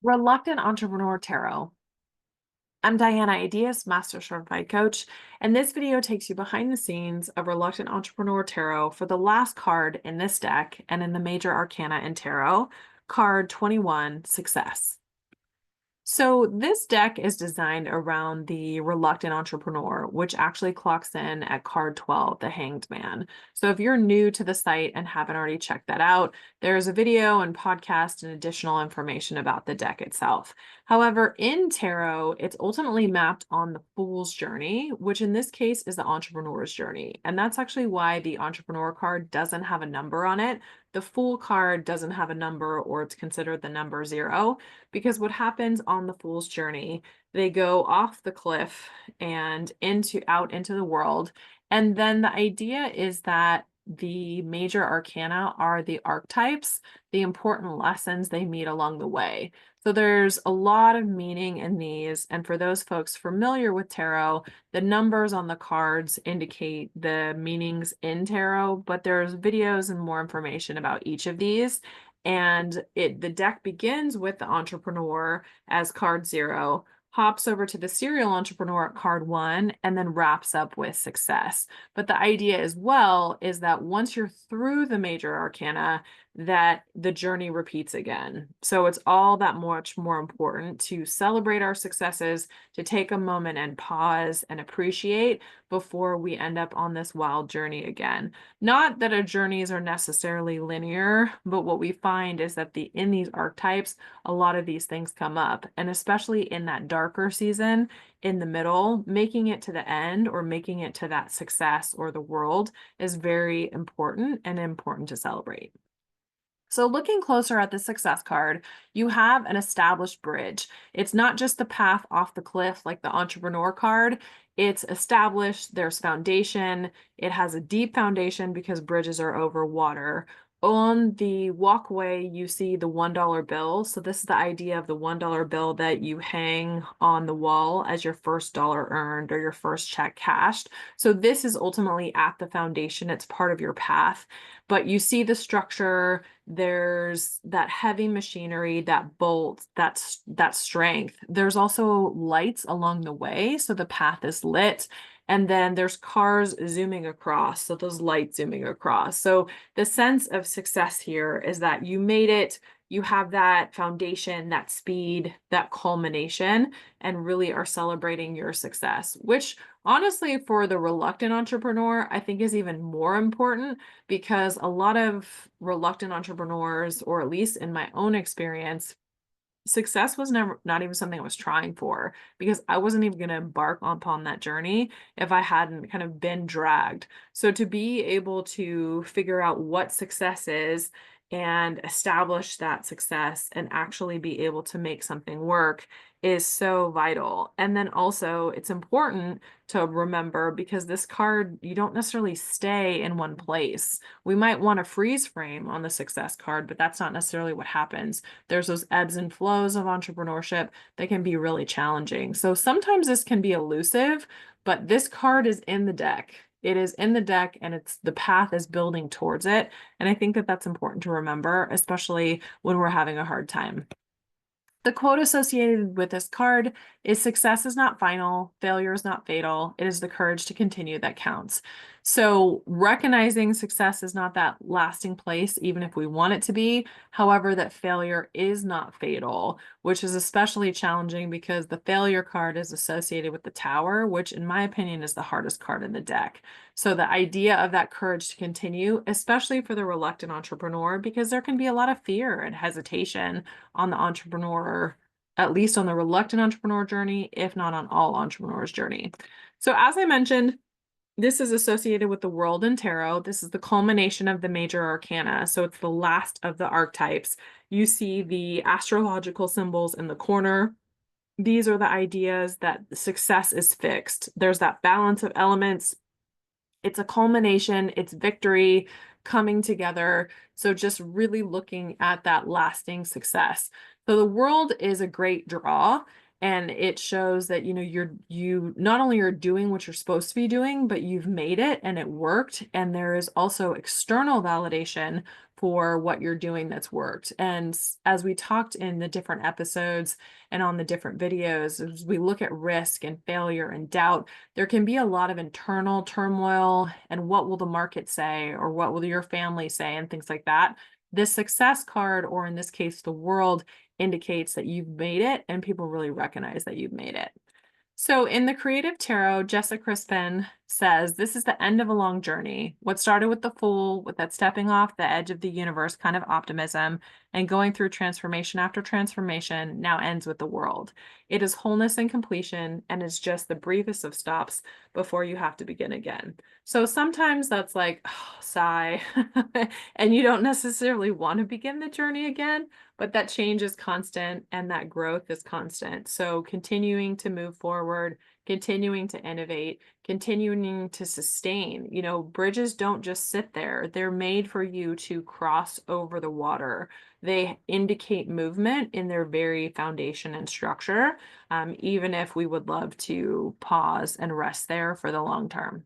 Reluctant Entrepreneur Tarot. I'm Diana Ideas, Master Certified Coach, and this video takes you behind the scenes of Reluctant Entrepreneur Tarot for the last card in this deck and in the Major Arcana in Tarot, card 21, Success. So this deck is designed around the reluctant entrepreneur, which actually clocks in at card 12, the Hanged Man. So if you're new to the site and haven't already checked that out, there's a video and podcast and additional information about the deck itself. However, in tarot, it's ultimately mapped on the Fool's Journey, which in this case is the entrepreneur's journey. And that's actually why the entrepreneur card doesn't have a number on it. The Fool card doesn't have a number, or it's considered the number 0, because what happens on the Fool's Journey, they go off the cliff and out into the world. And then the idea is that the major arcana are the archetypes, the important lessons they meet along the way. So there's a lot of meaning in these. And for those folks familiar with tarot, the numbers on the cards indicate the meanings in tarot, but there's videos and more information about each of these. And the deck begins with the entrepreneur as card 0, hops over to the serial entrepreneur at card 1, and then wraps up with success. But the idea as well is that once you're through the major arcana, that the journey repeats again. So it's all that much more important to celebrate our successes, to take a moment and pause and appreciate before we end up on this wild journey again. Not that our journeys are necessarily linear, but what we find is that in these archetypes, a lot of these things come up, and especially in that darker season, in the middle, making it to the end or making it to that success or the world is very important and important to celebrate. So looking closer at the success card, you have an established bridge. It's not just the path off the cliff like the entrepreneur card. It's established, there's foundation. It has a deep foundation because bridges are over water. On the walkway, you see the $1 bill. So this is the idea of the $1 bill that you hang on the wall as your first dollar earned or your first check cashed. So this is ultimately at the foundation. It's part of your path, but you see the structure. There's that heavy machinery, that bolt, that strength. There's also lights along the way, so the path is lit. And then there's cars zooming across, so those lights zooming across. So the sense of success here is that you made it, you have that foundation, that speed, that culmination, and really are celebrating your success, which honestly, for the reluctant entrepreneur, I think is even more important, because a lot of reluctant entrepreneurs, or at least in my own experience, success was not even something I was trying for, because I wasn't even going to embark upon that journey if I hadn't kind of been dragged. So to be able to figure out what success is and establish that success and actually be able to make something work is so vital. And then also it's important to remember, because this card, you don't necessarily stay in one place. We might want to freeze frame on the success card, but that's not necessarily what happens. There's those ebbs and flows of entrepreneurship that can be really challenging. So sometimes this can be elusive, but this card is in the deck. It is in the deck, and the path is building towards it. And I think that that's important to remember, especially when we're having a hard time. The quote associated with this card is success is not final, failure is not fatal. It is the courage to continue that counts. So recognizing success is not that lasting place, even if we want it to be. However, that failure is not fatal, which is especially challenging because the failure card is associated with the Tower, which in my opinion is the hardest card in the deck. So the idea of that courage to continue, especially for the reluctant entrepreneur, because there can be a lot of fear and hesitation on the entrepreneur, at least on the reluctant entrepreneur journey, if not on all entrepreneurs' journey. So as I mentioned, this is associated with the world in tarot. This is the culmination of the major arcana. So it's the last of the archetypes. You see the astrological symbols in the corner. These are the ideas that success is fixed. There's that balance of elements. It's a culmination, it's victory coming together. So just really looking at that lasting success. So the world is a great draw. And it shows that, you not only are doing what you're supposed to be doing, but you've made it and it worked. And there is also external validation for what you're doing that's worked. And as we talked in the different episodes and on the different videos, as we look at risk and failure and doubt, there can be a lot of internal turmoil and what will the market say, or what will your family say, and things like that. This success card, or in this case, the world, indicates that you've made it and people really recognize that you've made it. So in the Creative Tarot, Jessica Crispin says, this is the end of a long journey. What started with the Fool, with that stepping off the edge of the universe kind of optimism and going through transformation after transformation, now ends with the World. It is wholeness and completion, and is just the briefest of stops before you have to begin again. So sometimes that's like, oh, sigh, and you don't necessarily want to begin the journey again, but that change is constant and that growth is constant. So continuing to move forward, continuing to innovate, continuing to sustain. Bridges don't just sit there. They're made for you to cross over the water. They indicate movement in their very foundation and structure, even if we would love to pause and rest there for the long term.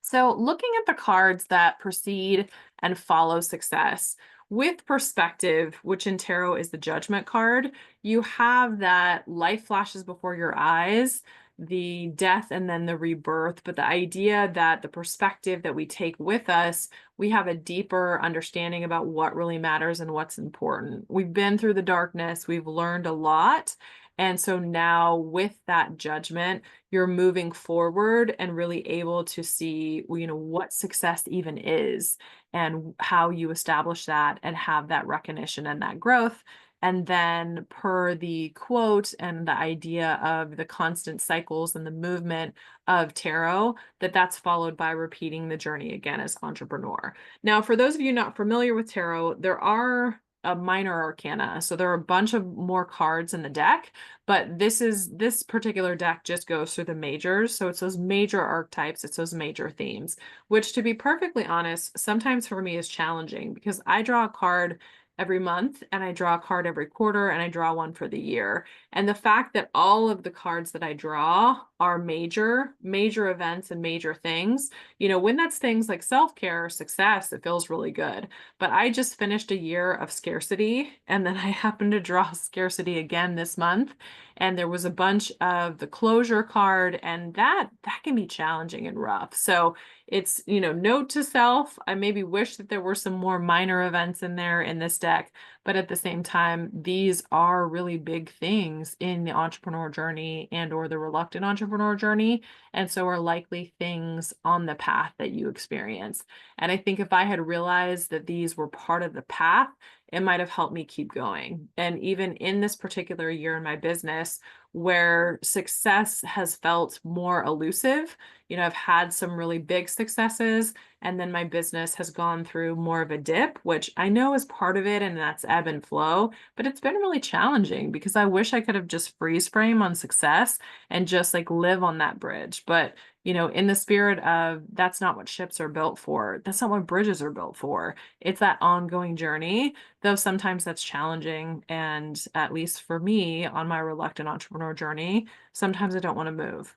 So looking at the cards that precede and follow success, with perspective, which in tarot is the Judgment card, you have that life flashes before your eyes, the death and then the rebirth. But the idea that the perspective that we take with us, we have a deeper understanding about what really matters and what's important. We've been through the darkness, we've learned a lot. And so now with that judgment, you're moving forward and really able to see, what success even is and how you establish that and have that recognition and that growth. And then per the quote and the idea of the constant cycles and the movement of tarot, that's followed by repeating the journey again as entrepreneur. Now, for those of you not familiar with tarot, there are a minor arcana. So there are a bunch of more cards in the deck, but this particular deck just goes through the majors. So it's those major archetypes, it's those major themes, which, to be perfectly honest, sometimes for me is challenging because I draw a card every month and I draw a card every quarter and I draw one for the year. And the fact that all of the cards that I draw are major events and major things, when that's things like self-care or success, it feels really good. But I just finished a year of scarcity, and then I happened to draw scarcity again this month. And there was a bunch of the closure card, and that can be challenging and rough. So it's, note to self, I maybe wish that there were some more minor events in there in this deck, but at the same time, these are really big things in the entrepreneur journey and or the reluctant entrepreneur journey. And so are likely things on the path that you experience. And I think if I had realized that these were part of the path, it might have helped me keep going. And even in this particular year in my business, where success has felt more elusive, I've had some really big successes, and then my business has gone through more of a dip, which I know is part of it, and that's ebb and flow, but it's been really challenging because I wish I could have just freeze frame on success and just like live on that bridge. But in the spirit of that's not what ships are built for. That's not what bridges are built for. It's that ongoing journey, though sometimes that's challenging. And at least for me on my reluctant entrepreneur journey, sometimes I don't want to move.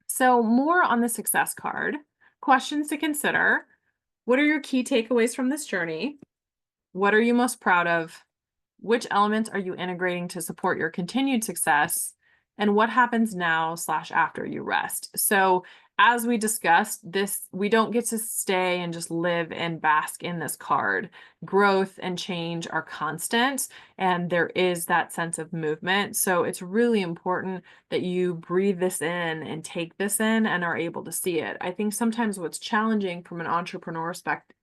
So more on the success card, questions to consider. What are your key takeaways from this journey? What are you most proud of? Which elements are you integrating to support your continued success? And what happens now / after you rest? So as we discussed, we don't get to stay and just live and bask in this card. Growth and change are constant, and there is that sense of movement. So it's really important that you breathe this in and take this in and are able to see it. I think sometimes what's challenging from an entrepreneur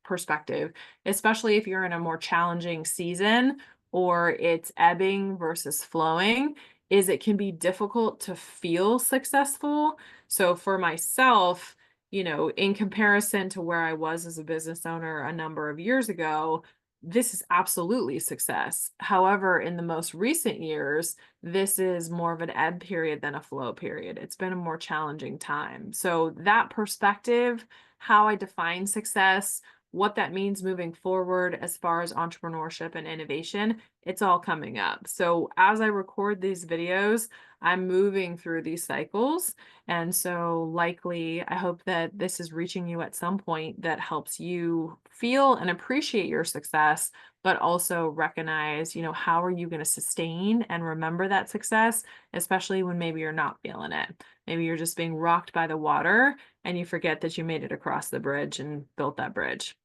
perspective, especially if you're in a more challenging season or it's ebbing versus flowing, is it can be difficult to feel successful. So for myself, in comparison to where I was as a business owner a number of years ago, this is absolutely success. However, in the most recent years, this is more of an ebb period than a flow period. It's been a more challenging time. So that perspective, how I define success, what that means moving forward as far as entrepreneurship and innovation, it's all coming up. So as I record these videos, I'm moving through these cycles. And so likely, I hope that this is reaching you at some point that helps you feel and appreciate your success, but also recognize, how are you going to sustain and remember that success, especially when maybe you're not feeling it. Maybe you're just being rocked by the water and you forget that you made it across the bridge and built that bridge.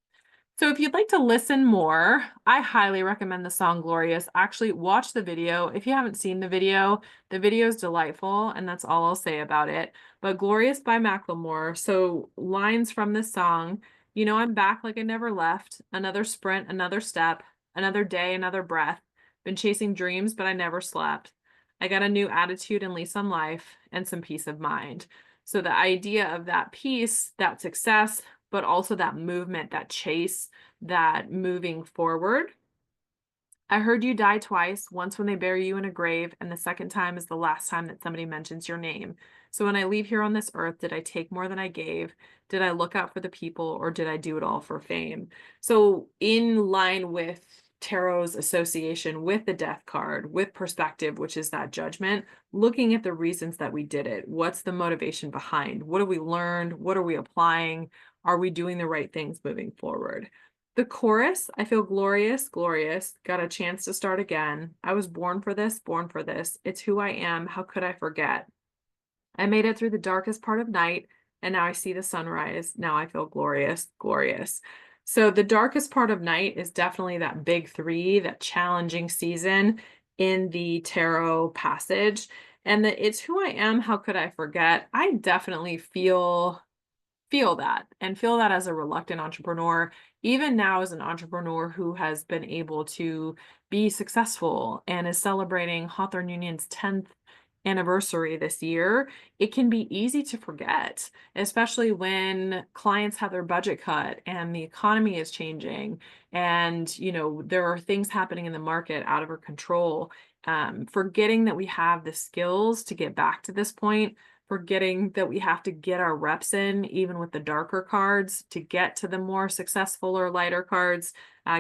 So if you'd like to listen more, I highly recommend the song Glorious. Actually, watch the video. If you haven't seen the video is delightful, and that's all I'll say about it. But Glorious by Macklemore. So lines from this song, I'm back like I never left. Another sprint, another step, another day, another breath. Been chasing dreams, but I never slept. I got a new attitude and lease on life and some peace of mind. So the idea of that peace, that success, but also that movement, that chase, that moving forward. I heard you die twice, once when they bury you in a grave, and the second time is the last time that somebody mentions your name. So when I leave here on this earth, did I take more than I gave? Did I look out for the people, or did I do it all for fame? So in line with tarot's association with the death card, with perspective, which is that judgment, looking at the reasons that we did it. What's the motivation behind? What have we learned? What are we applying? Are we doing the right things moving forward? The chorus, I feel glorious, glorious, got a chance to start again. I was born for this, born for this. It's who I am. How could I forget? I made it through the darkest part of night, and now I see the sunrise. Now I feel glorious, glorious. So the darkest part of night is definitely that big three, that challenging season in the tarot passage. And that it's who I am. How could I forget? I definitely feel that and feel that as a reluctant entrepreneur, even now as an entrepreneur who has been able to be successful and is celebrating Hawthorne Union's 10th anniversary this year, it can be easy to forget, especially when clients have their budget cut and the economy is changing and, there are things happening in the market out of our control. Forgetting that we have the skills to get back to this point, forgetting that we have to get our reps in, even with the darker cards, to get to the more successful or lighter cards,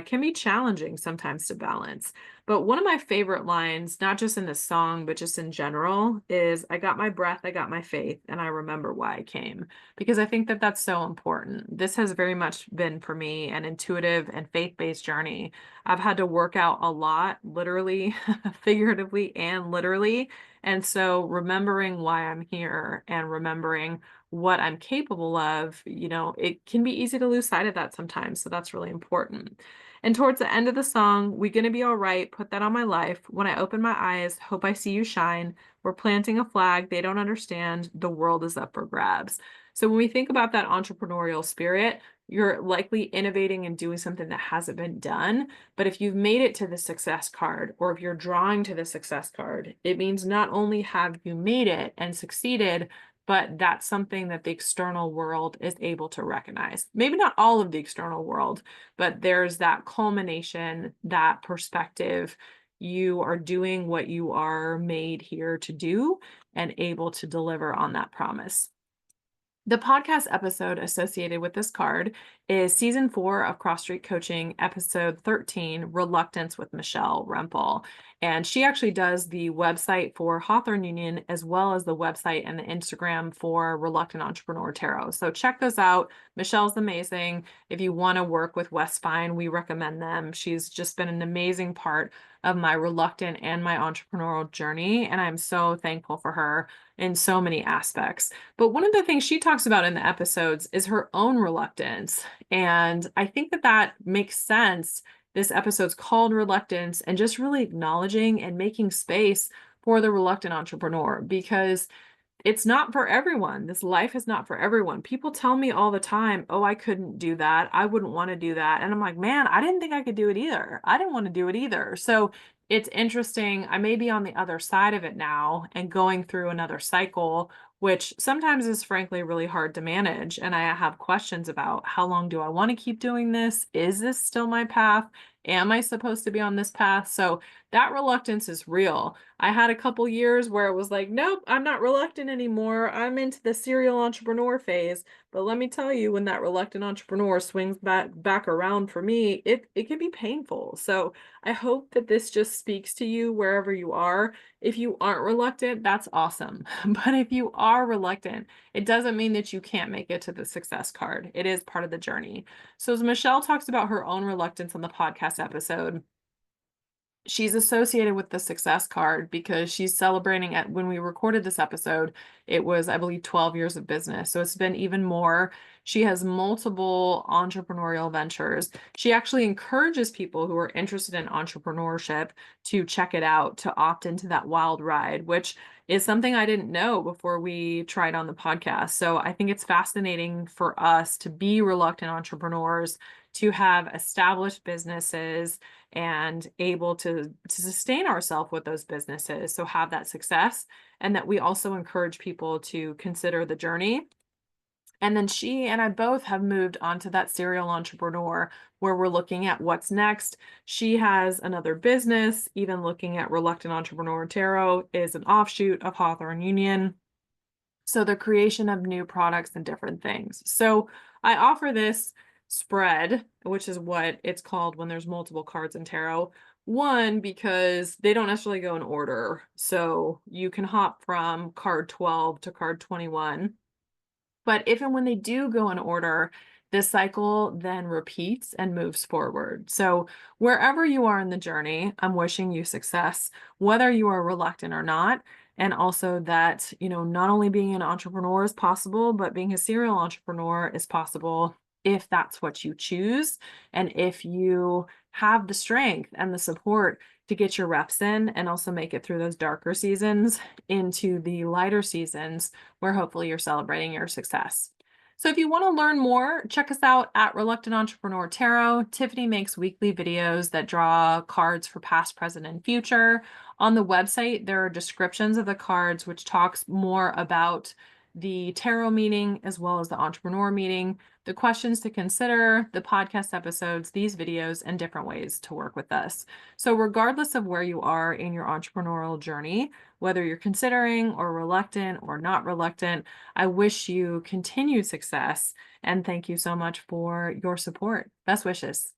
can be challenging sometimes to balance. But one of my favorite lines, not just in the song, but just in general, is I got my breath, I got my faith, and I remember why I came. Because I think that that's so important. This has very much been for me an intuitive and faith-based journey. I've had to work out a lot, literally, figuratively, and literally. And so remembering why I'm here and remembering what I'm capable of, it can be easy to lose sight of that sometimes. So that's really important. And towards the end of the song, we gonna be all right, put that on my life. When I open my eyes, hope I see you shine. We're planting a flag they don't understand. The world is up for grabs. So when we think about that entrepreneurial spirit, you're likely innovating and doing something that hasn't been done. But if you've made it to the success card, or if you're drawing to the success card, it means not only have you made it and succeeded, but that's something that the external world is able to recognize. Maybe not all of the external world, but there's that culmination, that perspective. You are doing what you are made here to do and able to deliver on that promise. The podcast episode associated with this card is season 4 of Cross Street Coaching, episode 13, Reluctance with Michelle Rempel. And she actually does the website for Hawthorne Union as well as the website and the Instagram for Reluctant Entrepreneur Tarot. So check those out. Michelle's amazing. If you want to work with West Fine, we recommend them. She's just been an amazing part of my reluctant and my entrepreneurial journey. And I'm so thankful for her in so many aspects. But one of the things she talks about in the episodes is her own reluctance. And I think that that makes sense. This episode's called Reluctance, and just really acknowledging and making space for the reluctant entrepreneur, because it's not for everyone. This life is not for everyone. People tell me all the time, oh, I couldn't do that. I wouldn't want to do that. And I'm like, man, I didn't think I could do it either. I didn't want to do it either. So it's interesting. I may be on the other side of it now and going through another cycle, which sometimes is frankly really hard to manage. And I have questions about, how long do I want to keep doing this? Is this still my path? Am I supposed to be on this path? So that reluctance is real. I had a couple years where it was like, nope, I'm not reluctant anymore. I'm into the serial entrepreneur phase. But let me tell you, when that reluctant entrepreneur swings back around for me, it can be painful. So I hope that this just speaks to you wherever you are. If you aren't reluctant, that's awesome. But if you are reluctant, it doesn't mean that you can't make it to the success card. It is part of the journey. So as Michelle talks about her own reluctance on the podcast episode, she's associated with the success card because she's celebrating at when we recorded this episode, it was, I believe, 12 years of business. So it's been even more. She has multiple entrepreneurial ventures. She actually encourages people who are interested in entrepreneurship to check it out, to opt into that wild ride, which is something I didn't know before we tried on the podcast. So I think it's fascinating for us to be reluctant entrepreneurs, to have established businesses and able to sustain ourselves with those businesses. So have that success, and that we also encourage people to consider the journey. And then she and I both have moved on to that serial entrepreneur where we're looking at what's next. She has another business, even looking at Reluctant Entrepreneur Tarot is an offshoot of Hawthorne Union. So the creation of new products and different things. So I offer this spread, which is what it's called when there's multiple cards in tarot. One, because they don't necessarily go in order. So you can hop from card 12 to card 21. But if and when they do go in order, this cycle then repeats and moves forward. So wherever you are in the journey, I'm wishing you success, whether you are reluctant or not. And also that, not only being an entrepreneur is possible, but being a serial entrepreneur is possible if that's what you choose. And if you have the strength and the support to get your reps in and also make it through those darker seasons into the lighter seasons where hopefully you're celebrating your success. So if you want to learn more, check us out at Reluctant Entrepreneur Tarot. Tiffany makes weekly videos that draw cards for past, present, and future. On the website, there are descriptions of the cards, which talks more about the tarot meeting as well as the entrepreneur meeting, the questions to consider, the podcast episodes, these videos, and different ways to work with us. So regardless of where you are in your entrepreneurial journey, whether you're considering or reluctant or not reluctant, I wish you continued success and thank you so much for your support. Best wishes.